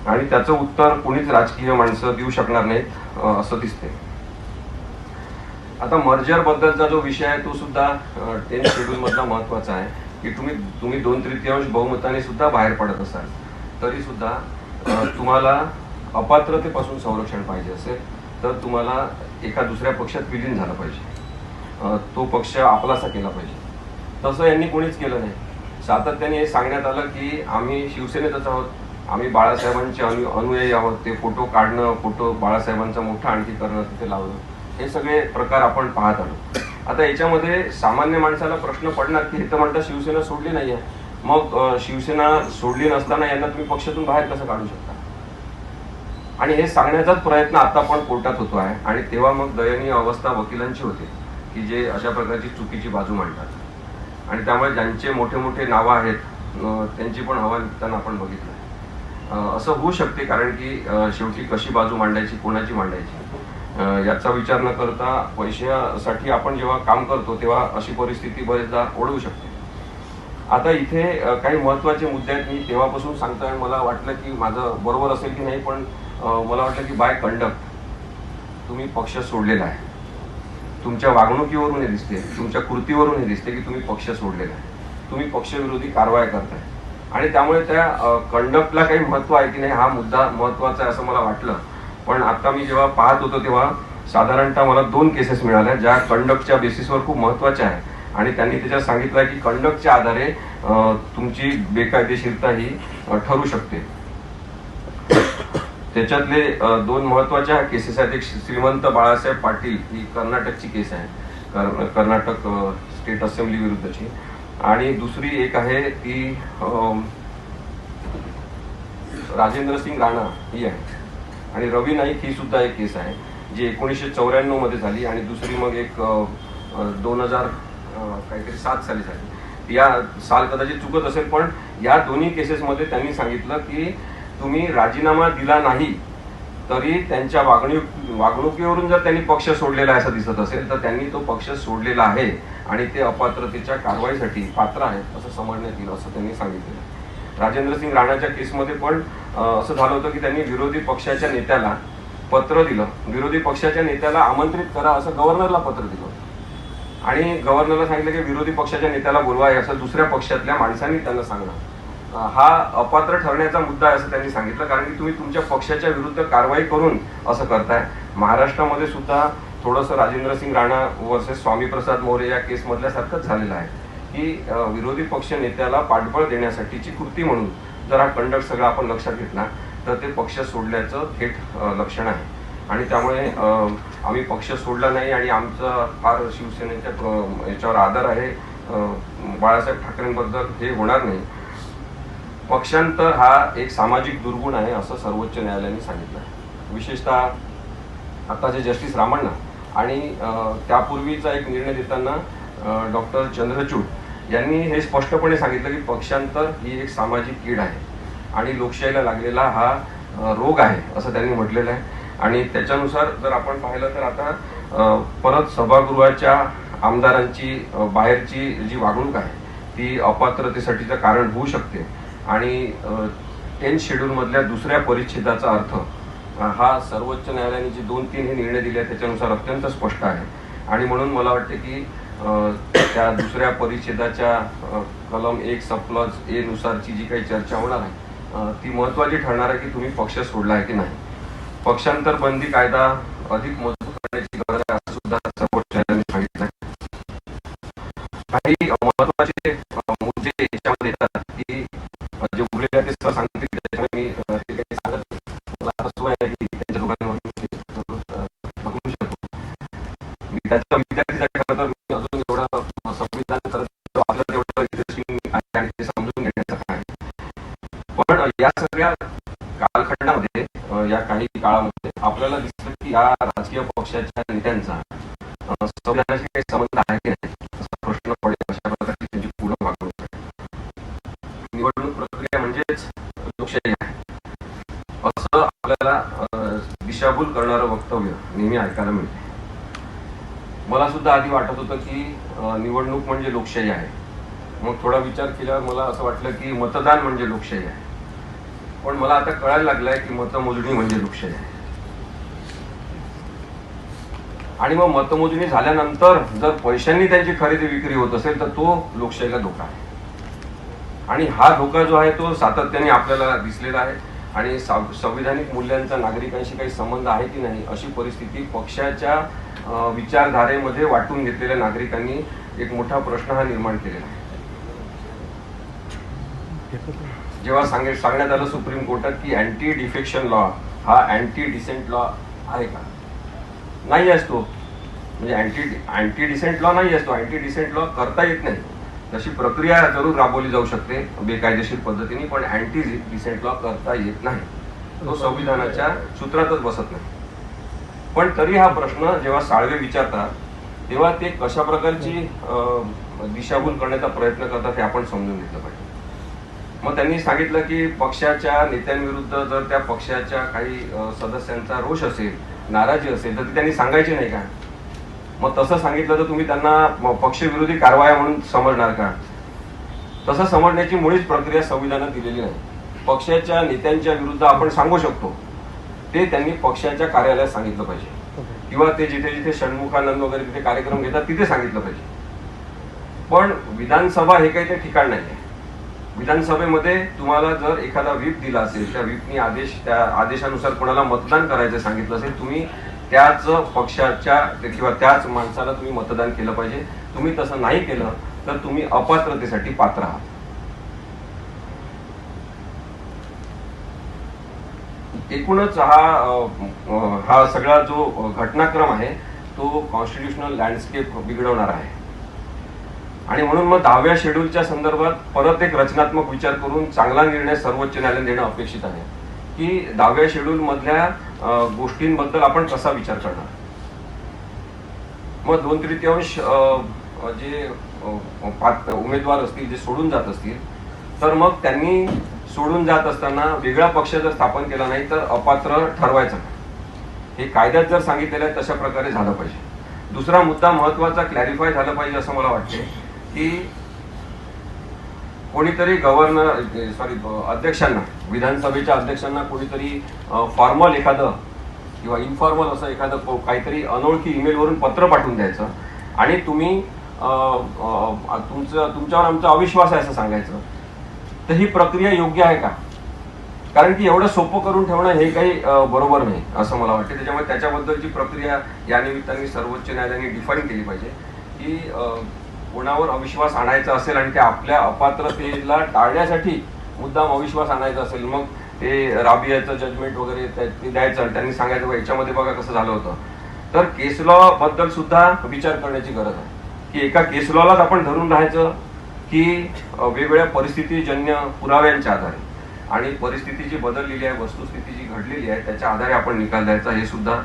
आणि त्याचं उत्तर कोणीच राजकीय माणसं देऊ शकणार नाहीत असं दिसते. आता मर्जर बद्दलचा जो विषय आहे तो सुद्धा 10th शेड्यूल मधला महत्वाचा आहे की तुम्ही 2/3 बहुमताने सुद्धा बाहेर पडत असाल तरी सुद्धा तुम्हाला अपात्रतेपासून संरक्षण पाहिजे असेल तर तुम्हाला एका दुसऱ्या पक्षात विलीन झालं पाहिजे, तो पक्ष आपलासा केला पाहिजे. तसं यांनी कोणीच केलं नाही. सातत्याने हे सांगण्यात आलं की आम्ही शिवसेनेतच आहोत, आम्ही बाळासाहेबांचे अनुयायी आहोत, ते फोटो काढणं, फोटो बाळासाहेबांचा मोठा आणखी करणं, तिथे लावणं, हे सगळे प्रकार आपण पाहत आलो. आता याच्यामध्ये सामान्य माणसाला प्रश्न पडणार की हे तर म्हणतात शिवसेना सोडली नाहीये, मग शिवसेना सोडली नसताना यांना तुम्ही पक्षातून बाहेर कसं काढू शकता? आणि हे सांगण्याचाच प्रयत्न आता पण कोर्टात होतो आहे. आणि तेव्हा मग दयनीय अवस्था वकिलांची होते की जे अशा प्रकारची चुकीची बाजू मांडतात. आणि त्यामुळे ज्यांचे मोठे मोठे नावं आहेत त्यांची पण हवा निघताना आपण बघितलं. असं होऊ शकते कारण की शेवटी कशी बाजू मांडायची, कोणाची मांडायची याचा विचार न करता पैशासाठी आपण जेव्हा काम करतो तेव्हा अशी परिस्थिती बरेचदा ओढवू शकते. आता इथे काही महत्त्वाचे मुद्दे आहेत. मी तेव्हापासून सांगतोय आणि मला वाटलं की माझं बरोबर असेल की नाही, पण मला वाटलं की बाय कंडक्ट तुम्ही पक्ष सोडलेला आहे. तुमच्या वागणुकीवरून हे दिसते, तुमच्या कृतीवरून हे दिसते की तुम्ही पक्ष सोडलेला आहे, तुम्ही पक्षविरोधी कारवाया करताय. आणि त्यामुळे त्या कंडक्टला काही महत्त्व आहे की नाही हा मुद्दा महत्त्वाचा आहे असं मला वाटलं. पण आता मी जेव्हा पाहत होतो तेव्हा साधारणतः मला 2 केसेस मिळाल्या ज्या कंडक्टच्या बेसिसवर खूप महत्त्वाच्या आहे. आणि त्यांनी त्याच्यात सांगितलं की कंडक्टच्या आधारे तुमची बेकायदेशीरता ही ठरू शकते. त्याच्यातले 2 महत्त्वाच्या केसेस आहेत. एक श्रीमंत बाळासाहेब पाटील ही कर्नाटकची केस आहे, कर्नाटक स्टेट असेंब्ली विरुद्धची. आणि दुसरी एक आहे ती राजेंद्र सिंग राणा ही आहे. आणि रवी नाईक ही सुद्धा एक केस आहे जी 1994 मध्ये झाली आणि दुसरी मग एक 2007 साली झाली. या साल कदाचित चुकत असेल, पण या दोन्ही केसेसमध्ये त्यांनी सांगितलं की तुम्ही राजीनामा दिला नाही तरी त्यांच्या वागणुकीवरून जर त्यांनी पक्ष सोडलेला आहे असं दिसत असेल तर त्यांनी तो पक्ष सोडलेला आहे आणि ते अपात्रतेच्या कारवाईसाठी पात्र आहेत असं समजण्यात येईल असं त्यांनी सांगितलं. राजेंद्र सिंग राणाच्या केसमध्ये पण असं झालं होतं की त्यांनी विरोधी पक्षाच्या नेत्याला पत्र दिलं, विरोधी पक्षाच्या नेत्याला आमंत्रित करा असं गव्हर्नरला पत्र दिलं आणि गव्हर्नरला सांगितलं की विरोधी पक्षाच्या नेत्याला बोलवा असं दुसऱ्या पक्षातल्या माणसांनी त्यांना सांगणं हा अपात्र ठरण्याचा मुद्दा आहे असं त्यांनी सांगितलं. कारण की तुम्ही तुमच्या पक्षाच्या विरुद्ध कारवाई करून असं करताय. महाराष्ट्रामध्ये सुद्धा थोडंसं राजेंद्र सिंग राणा वर्सेस स्वामी प्रसाद मोरे या केसमधल्या सारखंच झालेलं आहे की विरोधी पक्ष नेत्याला पाठबळ देण्यासाठीची कृती म्हणून जर हा कंडक्ट सगळा आपण लक्षात घेतला तर ते पक्ष सोडल्याचं थेट लक्षण आहे. आणि त्यामुळे आम्ही पक्ष सोडला नाही आणि आमचा फार शिवसेनेच्या याच्यावर आदर आहे, बाळासाहेब ठाकरेंबद्दल हे होणार नाही. पक्षांतर हा एक सामाजिक दुर्गुण आहे असं सर्वोच्च न्यायालयाने सांगितलं आहे. विशेषतः आताचे जस्टिस रामण्णा आणि त्यापूर्वीचा एक निर्णय देताना डॉक्टर चंद्रचूड यांनी हे स्पष्टपणे सांगितलं की पक्षांतर ही एक सामाजिक कीड आहे आणि लोकशाहीला लागलेला हा रोग आहे असं त्यांनी म्हटलेलं आहे. आणि त्याच्यानुसार जर आपण पाहिलं तर आता परत सभागृहाच्या आमदारांची बाहेरची जी वागणूक आहे ती अपात्रतेसाठीचं कारण होऊ शकते. आणि 10th शेड्यूल मधल्या दुसऱ्या परिच्छेदाचा अर्थ हा सर्वोच्च न्यायालयाने जे 2-3 हे निर्णय दिले त्याच्यानुसार अत्यंत स्पष्ट आहे. आणि म्हणून मला वाटते की त्या दुसऱ्या परिच्छेदाच्या कलम 1 सबक्लॉज ए नुसारची जी काही चर्चा होणार आहे ती महत्त्वाची ठरणार आहे की तुम्ही पक्ष सोडला आहे की नाही. पक्षांतर बंदी कायदा अधिक मजबूत करण्याची गरज आहे असं सुद्धा सर्वोच्च न्यायालयाने सांगितलं आहे. काही महत्त्वाचे मुद्दे याच्यामध्ये येतात की जे उरलेले ते सर सांगतील त्याच्यामुळे मी ते काही सांगत मला असं आहे की त्यांच्या लोकांना बघू शकतो. मी त्याचा विद्यार्थी खरं तर मी अजून एवढं संविधान करत आपल्याला तेवढं इंटरेस्टिंग आहे आणि ते समजून घेण्याचं आहे. पण या सगळ्या कालखंडामध्ये या काही काळामध्ये आपल्याला दिसतं की या राजकीय पक्षाच्या नेत्यांचा संविधानाशी काही संबंध आहे की नाही असा प्रश्न पडेल अशा प्रकारची त्यांची पूर्ण वागणूक आहे. निवडणूक प्रक्रिया म्हणजेच लोकशाही आहे असं आपल्याला दिशाभूल करणारं वक्तव्य नेहमी ऐकायला मिळते. मला सुद्धा आधी वाटत होतं की निवडणूक म्हणजे लोकशाही आहे. मग थोडा विचार केल्यावर मला असं वाटलं की मतदान म्हणजे लोकशाही आहे. पण मला आता कळायला लागलंय की मतमोजणी म्हणजे लोकशाही आहे. आणि मग मतमोजणी झाल्यानंतर जर पैशांनी त्यांची खरेदी विक्री होत असेल तर तो लोकशाहीला धोका आहे. आणि हा धोका जो आहे तो सातत्याने आपल्याला दिसलेला आहे. आणि संविधानिक मूल्यांचा नागरिकांशी काही संबंध आहे की नाही अशी परिस्थिती पक्षाच्या विचारधारेमध्ये वाटून घेतलेल्या नागरिकांनी एक मोठा प्रश्न हा निर्माण केलेला आहे. जेव्हा सांगण्यात आलं सुप्रीम कोर्टात की अँटी डिफेक्शन लॉ हा अँटी डिसेंट लॉ आहे का, नाही असतो. म्हणजे अँटी डिसेंट लॉ नाही असतो. अँटी डिसेंट लॉ करता येत नाही. तशी प्रक्रिया जरूर राबवली जाऊ शकते बेकायदेशीर पद्धतीने, पण अँटी डिसेंट लॉ करता येत नाही. तो संविधानाच्या सूत्रातच बसत नाही. पण तरी हा प्रश्न जेव्हा साळवे विचारतात तेव्हा ते कशा प्रकारची दिशाभूल करण्याचा प्रयत्न करतात हे आपण समजून घेतलं पाहिजे. मग त्यांनी सांगितलं की पक्षाच्या नेत्यांविरुद्ध जर त्या पक्षाच्या काही सदस्यांचा रोष असेल, नाराजी असेल तर ती त्यांनी सांगायची नाही का? मग तसं सांगितलं तर तुम्ही त्यांना पक्षविरोधी कारवाया म्हणून समजणार का? तसं समजण्याची मुळीच प्रक्रिया संविधानात दिलेली नाही. पक्षाच्या नेत्यांच्या विरुद्ध आपण सांगू शकतो ते त्यांनी पक्षाच्या कार्यालयात सांगितलं पाहिजे, किंवा ते जिथे जिथे षण्मुखानंद वगैरे तिथे कार्यक्रम घेतात तिथे सांगितलं पाहिजे. पण विधानसभा हे काही ते ठिकाण नाही आहे. विधानसभेमध्ये तुम्हाला जर एखादा व्हीप दिला असेल, त्या व्हीपनी त्या आदेशानुसार कोणाला मतदान करायचं सांगितलं असेल, तुम्ही त्याच पक्षाच्या किंवा त्याच माणसाला तुम्ही मतदान केलं पाहिजे. तुम्ही तसं नाही केलं तर तुम्ही अपात्रतेसाठी पात्र आहात. एकूणच हा सगळा जो घटनाक्रम आहे तो कॉन्स्टिट्यूशनल लँडस्केप बिघडवणार आहे. आणि म्हणून मग 10व्या शेड्यूलच्या संदर्भात परत एक रचनात्मक विचार करून चांगला निर्णय सर्वोच्च न्यायालयाने देणं अपेक्षित आहे की 10व्या शेड्यूल मधल्या गोष्टींबद्दल आपण कसा विचार करणार. मग 2/3 जे उमेदवार असतील जे सोडून जात असतील तर मग त्यांनी सोडून जात असताना वेगळा पक्ष जर स्थापन केला नाही तर अपात्र ठरवायचं. हे कायद्यात जर सांगितलेलं आहे तशा प्रकारे झालं पाहिजे. दुसरा मुद्दा महत्वाचा क्लॅरिफाय झाला पाहिजे असं मला वाटते की कोणीतरी अध्यक्षांना, विधानसभेच्या अध्यक्षांना कोणीतरी फॉर्मल एखादं किंवा इनफॉर्मल असं एखादं काहीतरी अनोळखी ईमेलवरून पत्र पाठवून द्यायचं आणि तुम्ही तुमच्यावर आमचा अविश्वास आहे असं सांगायचं. तर ही प्रक्रिया योग्य आहे का? कारण की एवढं सोपं करून ठेवणं हे काही बरोबर नाही असं मला वाटतं. त्याच्यामुळे त्याच्याबद्दलची प्रक्रिया या निमित्ताने सर्वोच्च न्यायालयाने डिफाईन केली पाहिजे की कोणावर अविश्वास आणायचा असेल आणि त्या आपल्या अपात्रतेला टाळण्यासाठी मुद्दाम अविश्वास आणायचा असेल, मग ते राबियाचं जजमेंट वगैरे ते द्यायचं आणि त्यांनी सांगायचं याच्यामध्ये बघा कसं झालं होतं. तर केस लॉ बद्दल सुद्धा विचार करण्याची गरज आहे की एका केस लॉलाच आपण धरून राहायचं की वेगवेगळ्या परिस्थितीजन्य पुराव्यांच्या आधारे आणि परिस्थिती जी बदललेली आहे, वस्तुस्थिती जी घडलेली आहे त्याच्या आधारे आपण निकाल द्यायचा, हे सुद्धा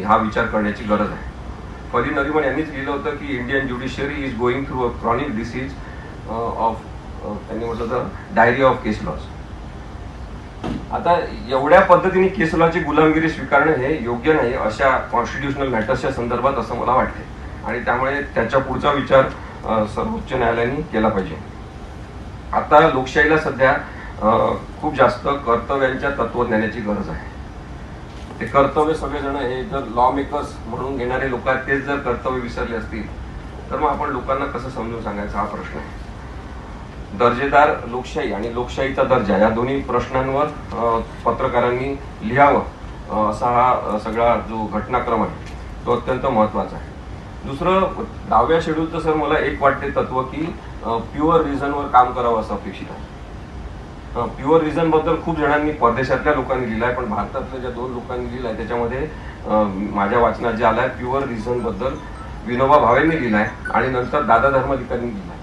हा विचार करण्याची गरज आहे. फली नरिमन यांनीच लिहिलं होतं की Indian judiciary is going through a chronic disease of, त्यांनी म्हटलं तर डायरी ऑफ केस लॉज. आता एवढ्या पद्धतीने केस लॉची गुलामगिरी स्वीकारणं हे योग्य नाही अशा कॉन्स्टिट्यूशनल मॅटर्सच्या संदर्भात असं मला वाटते. आणि त्यामुळे त्याच्या पुढचा विचार सर्वोच्च न्यायालयाने केला पाहिजे. आता लोकशाहीला सध्या खूप जास्त कर्तव्यांच्या तत्वज्ञानाची गरज आहे. ते कर्तव्य सगळेजण हे जर लॉ मेकर्स म्हणून घेणारे लोक आहेत तेच जर कर्तव्य विसरले असतील तर मग आपण लोकांना कसं समजून सांगायचा हा प्रश्न आहे. दर्जेदार लोकशाही आणि लोकशाहीचा दर्जा या दोन्ही प्रश्नांवर पत्रकारांनी लिहावं असा हा सगळा जो घटनाक्रम आहे तो अत्यंत महत्वाचा आहे. दुसरं 10व्या शेड्यूलचं सर मला एक वाटते तत्व की प्युअर रिझनवर काम करावं असं अपेक्षित आहे. प्युअर रिझन बद्दल खूप जणांनी परदेशातल्या लोकांनी लिहिलाय, पण भारतातल्या ज्या 2 लोकांनी लिहिलाय त्याच्यामध्ये माझ्या वाचनात जे आलाय प्युअर रिझन बद्दल विनोबा भावेंनी लिहिलाय आणि नंतर दादा धर्माधिकारींनी लिहिलाय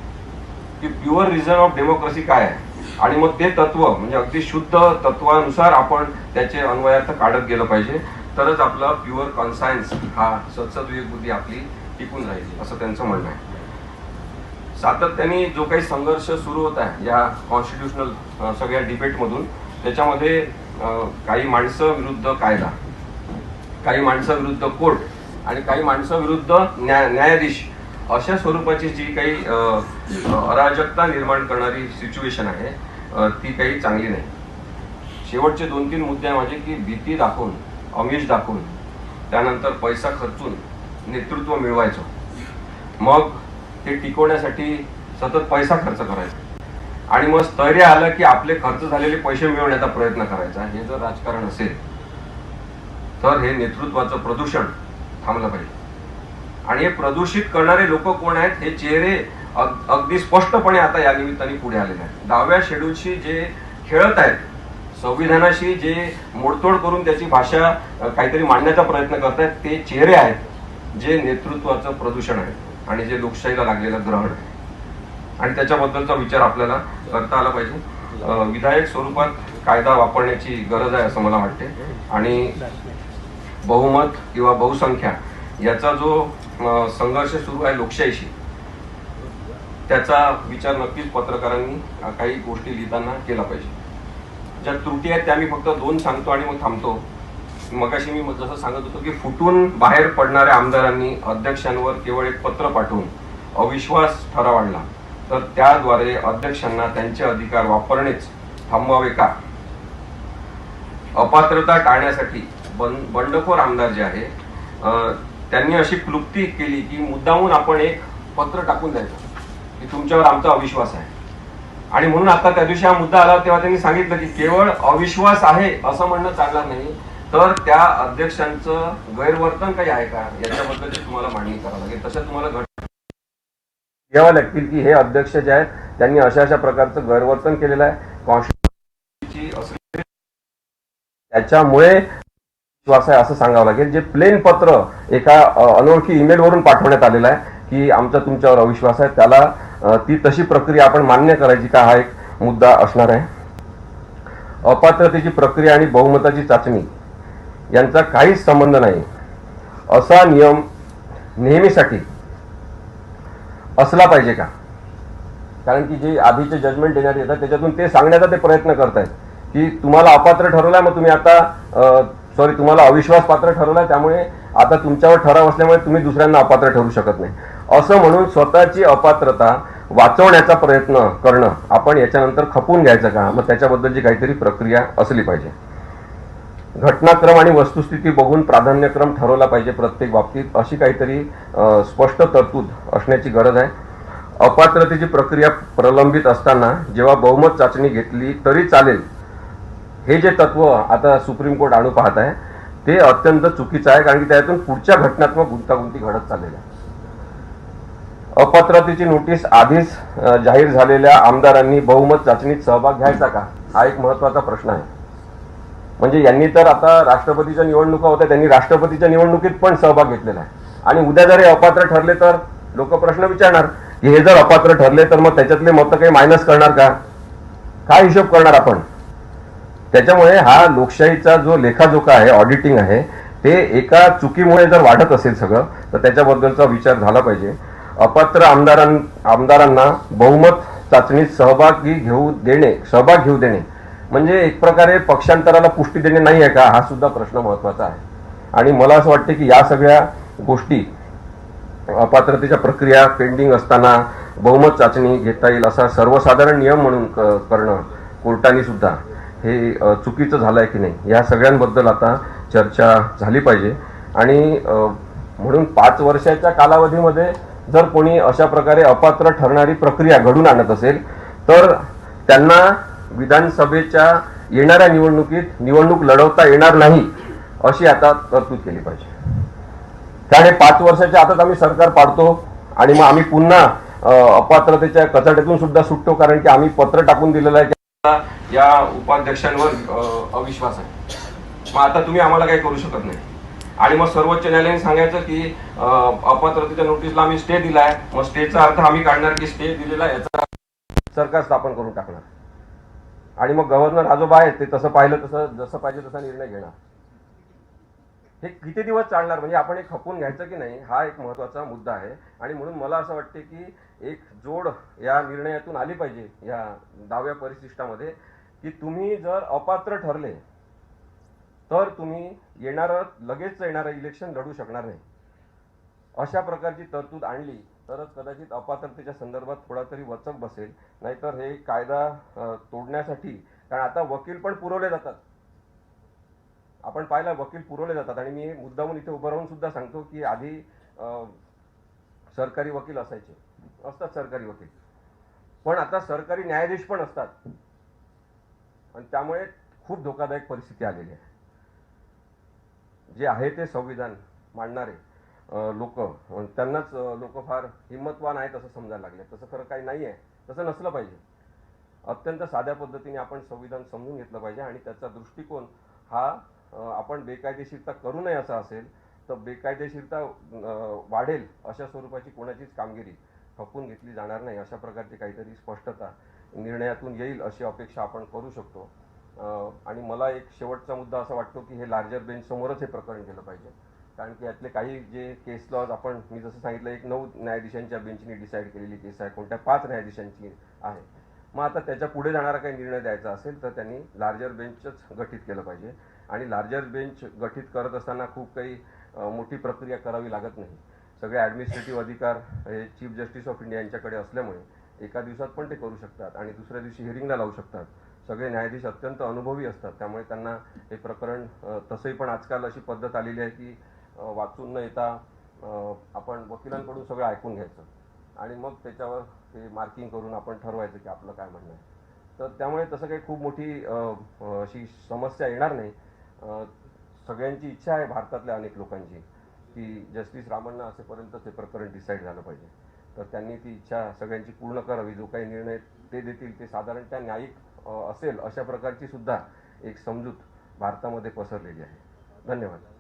की प्युअर रिझन ऑफ डेमोक्रेसी काय आहे. आणि मग ते तत्व म्हणजे अगदी शुद्ध तत्वानुसार आपण त्याचे अन्वयार्थ काढत गेलं पाहिजे, तरच आपला प्युअर कॉन्सायन्स हा सद्सद्विवेक बुद्धी आपली टिकून राहील असं त्यांचं म्हणणं आहे. सातत्याने जो काही संघर्ष सुरू होत आहे या कॉन्स्टिट्यूशनल सगळ्या डिबेटमधून, त्याच्यामध्ये काही माणसं विरुद्ध कायदा, काही माणसं विरुद्ध कोर्ट आणि काही माणसं विरुद्ध न्यायाधीश अशा स्वरूपाची जी काही अराजकता निर्माण करणारी सिच्युएशन आहे ती काही चांगली नाही. शेवटचे 2-3 मुद्दे माझे की भीती दाखवून, आमिष दाखवून, त्यानंतर पैसा खर्चून नेतृत्व मिळवायचं, मग ते टिकवण्यासाठी सतत पैसा खर्च करायचा आणि मग स्थैर्य आलं की आपले खर्च झालेले पैसे मिळवण्याचा प्रयत्न करायचा. हे जर राजकारण असेल तर हे नेतृत्वाचं प्रदूषण थांबलं पाहिजे. आणि हे प्रदूषित करणारे लोक कोण आहेत हे चेहरे अगदी स्पष्टपणे आता या निमित्ताने पुढे आलेले आहेत. 10व्या शेड्यूलशी जे खेळत आहेत, संविधानाशी जे मोडतोड करून त्याची भाषा काहीतरी मांडण्याचा प्रयत्न करतायत, ते चेहरे आहेत जे नेतृत्वाचं प्रदूषण आहे आणि जे लोकशाहीला लागलेलं ग्रहण आहे. आणि त्याच्याबद्दलचा विचार आपल्याला करता आला पाहिजे. विधायक स्वरूपात कायदा वापरण्याची गरज आहे असं मला वाटते. आणि बहुमत किंवा बहुसंख्या याचा जो संघर्ष सुरू आहे लोकशाहीशी, त्याचा विचार नक्कीच पत्रकारांनी काही गोष्टी लिहिताना केला पाहिजे. ज्या त्रुटी आहेत त्या मी फक्त 2 सांगतो आणि मग थांबतो. मगाशी मी जसं सांगत होतो की फुटून बाहेर पडणाऱ्या आमदारांनी अध्यक्षांवर केवळ एक पत्र पाठवून अविश्वास ठराव आणला, तर त्याद्वारे अध्यक्षांना त्यांचे अधिकार वापरणेच थांबवावे का? अपात्रता टाळण्यासाठी बंडखोर आमदार जे आहे त्यांनी अशी क्लुप्ती केली की मुद्दामून आपण एक पत्र टाकून द्यायचं की तुमच्यावर आमचा अविश्वास आहे. आणि म्हणून आता त्या दिवशी हा मुद्दा आला तेव्हा त्यांनी सांगितलं की केवळ अविश्वास आहे असं म्हणणं चालणार नाही, तर त्या अध्यक्षांचं गैरवर्तन काही आहे का याच्याबद्दलची तुम्हाला मांडणी करावी लागेल. तशा तुम्हाला घ्यावं लागतील की हे अध्यक्ष जे आहेत त्यांनी अशा अशा प्रकारचं गैरवर्तन केलेलं आहे, कॉन्स्टिट्यूशनची त्याच्यामुळे विश्वास आहे असं सांगावं लागेल. जे प्लेन पत्र एका अनोळखी ईमेल वरून पाठवण्यात आलेलं आहे की आमचा तुमच्यावर अविश्वास आहे, त्याला ती तशी प्रक्रिया आपण मान्य करायची का, हा एक मुद्दा असणार आहे. अपात्रतेची प्रक्रिया आणि बहुमताची चाचणी यांचा काहीच संबंध नाही असा नियम नेहमीसाठी असला पाहिजे का? कारण की जे आधीचे जजमेंट देण्यात येतात त्याच्यातून ते सांगण्याचा ते प्रयत्न करतायत की तुम्हाला अपात्र ठरवलाय, मग तुम्ही आता तुम्हाला अविश्वास पात्र ठरवलाय, त्यामुळे आता तुमच्यावर ठराव असल्यामुळे तुम्ही दुसऱ्यांना अपात्र ठरू शकत नाही असं म्हणून स्वतःची अपात्रता वाचवण्याचा प्रयत्न करणं आपण याच्यानंतर खपून घ्यायचं का? मग त्याच्याबद्दलची काहीतरी प्रक्रिया असली पाहिजे. घटनाक्रम आणि वस्तुस्थिती बघून प्राधान्यक्रम ठरवला पाहिजे प्रत्येक बाबतीत, अशी काहीतरी स्पष्ट तरतूद असण्याची गरज आहे. अपात्रतेची प्रक्रिया प्रलंबित असताना जेव्हा बहुमत चाचणी घेतली तरी चालेल, हे जे तत्व आता सुप्रीम कोर्ट आणू पाहत आहे ते अत्यंत चुकीचं आहे. कारण की त्यातून पुढच्या घटनात्मक गुंतागुंती घडत चाललेल्या. अपात्रतेची नोटीस आधीच जाहीर झालेल्या आमदारांनी बहुमत चाचणीत सहभाग घ्यायचा का, हा एक महत्वाचा प्रश्न आहे. म्हणजे यांनी तर आता राष्ट्रपतीच्या निवडणुका होत्या, त्यांनी राष्ट्रपतीच्या निवडणुकीत पण सहभाग घेतलेला आहे. आणि उद्या जर हे अपात्र ठरले तर लोक प्रश्न विचारणार की हे जर अपात्र ठरले तर मग त्याच्यातले मतं काही मायनस करणार का, काय हिशोब करणार आपण? त्याच्यामुळे हा लोकशाहीचा जो लेखाजोखा आहे, ऑडिटिंग आहे, ते एका चुकीमुळे जर वाढत असेल सगळं तर त्याच्याबद्दलचा विचार झाला पाहिजे. अपात्र आमदारांना बहुमत चाचणीत सहभाग घेऊ देणे म्हणजे एक प्रकारे पक्षांतराला पुष्टी देणे नाही आहे का, हा सुद्धा प्रश्न महत्वाचा आहे. आणि मला असं वाटतं की या सगळ्या गोष्टी, अपात्रतेच्या प्रक्रिया पेंडिंग असताना बहुमत चाचणी घेता येईल असा सर्वसाधारण नियम म्हणून करणं कोर्टाने सुद्धा हे चुकीचं झालं आहे की नाही, या सगळ्यांबद्दल आता चर्चा झाली पाहिजे. आणि म्हणून 5 वर्षाच्या कालावधीमध्ये जर कोणी अशा प्रकारे अपात्र ठरणारी प्रक्रिया घडून आणत असेल तर त्यांना विधानसभेच्या येणाऱ्या निवडणुकीत निवडणूक लढवता येणार नाही अशी आता तरतूद केली पाहिजे. त्याने 5 वर्षाच्या आताच आम्ही सरकार पाडतो आणि मग आम्ही पुन्हा अपात्रतेच्या कचाट्यातून सुद्धा सुटतो, कारण की आम्ही पत्र टाकून दिलेलं आहे की या उपाध्यक्षांवर अविश्वास आहे, मग आता तुम्ही आम्हाला काही करू शकत नाही. आणि मग सर्वोच्च न्यायालयाने सांगायचं की अपात्रतेच्या नोटीसला आम्ही स्टे दिलाय, मग स्टेचा अर्थ आम्ही काढणार की स्टे दिलेला याचा सरकार स्थापन करून टाकणार. आणि मग गव्हर्नर आजोबा आहेत ते तसं पाहिलं तसं जसं पाहिजे तसा निर्णय घेणार. हे किती दिवस चालणार? म्हणजे आपण एक खपून घ्यायचं की नाही, हा एक महत्वाचा मुद्दा आहे. आणि म्हणून मला असं वाटते की एक जोड या निर्णयातून आली पाहिजे या 10व्या परिशिष्टामध्ये की तुम्ही जर अपात्र ठरले तर तुम्ही लगेच येणारं इलेक्शन लढू शकणार नाही. अशा प्रकारची तरतूद आणली तरच कदाचित अपात्रतेच्या संदर्भात थोडा तरी वचक बसेल. नाहीतर हे कायदा तोडण्यासाठी, कारण आता वकील पण पुरवले जातात आपण पाहिला वकील पुरवले जातात आणि मी मुद्दामून इथे उभं राहून सुद्धा सांगतो की आधी सरकारी वकील असतात सरकारी वकील, पण आता सरकारी न्यायाधीश पण असतात आणि त्यामुळे खूप धोकादायक परिस्थिती आलेली आहे. जे आहे ते संविधान मांडणारे लोक, त्यांनाच लोक फार हिंमतवान आहेत असं समजायला लागले. तसं खरं काही नाही आहे, तसं नसलं पाहिजे. अत्यंत साध्या पद्धतीने आपण संविधान समजून घेतलं पाहिजे आणि त्याचा दृष्टिकोन हा आपण बेकायदेशीरता करू नये असा असेल तर बेकायदेशीरता वाढेल अशा स्वरूपाची कोणाचीच कामगिरी खपवून घेतली जाणार नाही, अशा प्रकारची काहीतरी स्पष्टता निर्णयातून येईल अशी अपेक्षा आपण करू शकतो. आणि मला एक शेवटचा मुद्दा असा वाटतो की हे लार्जर बेंच समोरच हे प्रकरण केलं पाहिजे, कारण की यातले काही जे केस लॉज आपण मी जसं सांगितलं एक 9 न्यायाधीशांच्या बेंचने डिसाईड केलेली केस आहे, कोणत्या 5 न्यायाधीशांची आहे. मग आता त्याच्या पुढे जाणारा काही निर्णय द्यायचा असेल तर त्यांनी लार्जर बेंचच गठीत केलं पाहिजे आणि लार्जर बेंच गठीत करत असताना खूप काही मोठी प्रक्रिया करावी लागत नाही. सगळे ॲडमिनिस्ट्रेटिव्ह अधिकार हे चीफ जस्टिस ऑफ इंडिया यांच्याकडे असल्यामुळे एका दिवसात पण ते करू शकतात आणि दुसऱ्या दिवशी हिअरिंगला लावू शकतात. सगळे न्यायाधीश अत्यंत अनुभवी असतात, त्यामुळे त्यांना हे प्रकरण तसंही पण आजकाल अशी पद्धत आलेली आहे की वाचून न येता आपण वकिलांकडून सगळं ऐकून घ्यायचं आणि मग त्याच्यावर ते मार्किंग करून आपण ठरवायचं की आपलं काय म्हणणं आहे. तर त्यामुळे तसं काही खूप मोठी अशी समस्या येणार नाही. सगळ्यांची इच्छा आहे भारतातल्या अनेक लोकांची की जस्टिस रामण्णा असेपर्यंत ते प्रकरण डिसाईड झालं पाहिजे. तर त्यांनी ती इच्छा सगळ्यांची पूर्ण करावी. जो काही निर्णय ते देतील ते साधारणतः न्यायिक असेल अशा प्रकारची सुद्धा एक समजूत भारतामध्ये पसरलेली आहे. धन्यवाद.